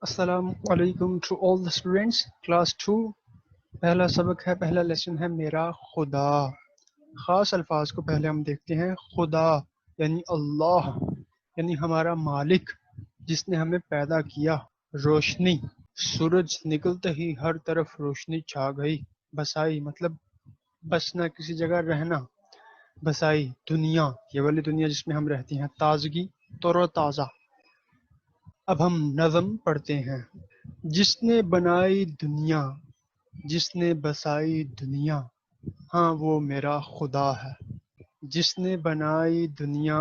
السلام علیکم to all the students class 2 پہلا سبق ہے، پہلا لیسن ہے میرا خدا۔ خاص الفاظ کو پہلے ہم دیکھتے ہیں۔ خدا یعنی اللہ، یعنی ہمارا مالک جس نے ہمیں پیدا کیا۔ روشنی، سورج نکلتے ہی ہر طرف روشنی چھا گئی۔ بسائی مطلب بسنا، کسی جگہ رہنا۔ بسائی، دنیا، یہ والی دنیا جس میں ہم رہتے ہیں۔ تازگی، تر و تازہ۔ اب ہم نظم پڑھتے ہیں۔ جس نے بنائی دنیا، جس نے بسائی دنیا، ہاں وہ میرا خدا ہے۔ جس نے بنائی دنیا،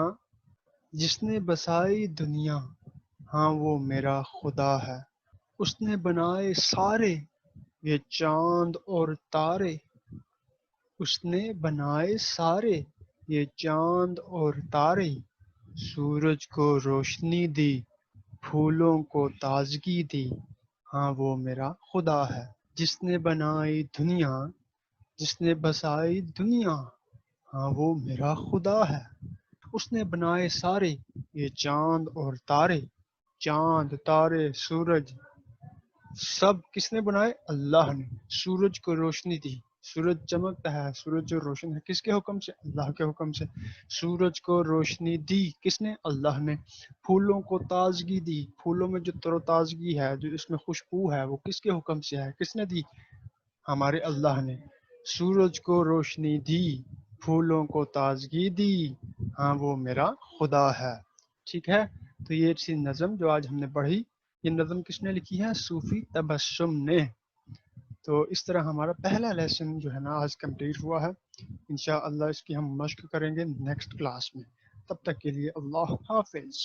جس نے بسائی دنیا، ہاں وہ میرا خدا ہے۔ اس نے بنائے سارے یہ چاند اور تارے، اس نے بنائے سارے یہ چاند اور تارے، سورج کو روشنی دی، پھولوں کو تازگی دی، ہاں وہ میرا خدا ہے۔ جس نے بنائی دنیا، جس نے بسائی دنیا، ہاں وہ میرا خدا ہے۔ اس نے بنائے سارے یہ چاند اور تارے، چاند، تارے، سورج، سب کس نے بنائے؟ اللہ نے۔ سورج کو روشنی دی، سورج چمکتا ہے، سورج جو روشن ہے کس کے حکم سے؟ اللہ کے حکم سے۔ سورج کو روشنی دی کس نے؟ اللہ نے۔ پھولوں کو تازگی دی، پھولوں میں جو تر و تازگی ہے، جو اس میں خوشبو ہے، وہ کس کے حکم سے ہے؟ کس نے دی؟ ہمارے اللہ نے۔ سورج کو روشنی دی، پھولوں کو تازگی دی، ہاں وہ میرا خدا ہے۔ ٹھیک ہے، تو یہ تھی نظم جو آج ہم نے پڑھی۔ یہ نظم کس نے لکھی ہے؟ صوفی تبسم نے۔ تو اس طرح ہمارا پہلا لیسن جو ہے نا آج کمپلیٹ ہوا ہے۔ انشاءاللہ اس کی ہم مشق کریں گے نیکسٹ کلاس میں۔ تب تک کے لیے اللہ حافظ۔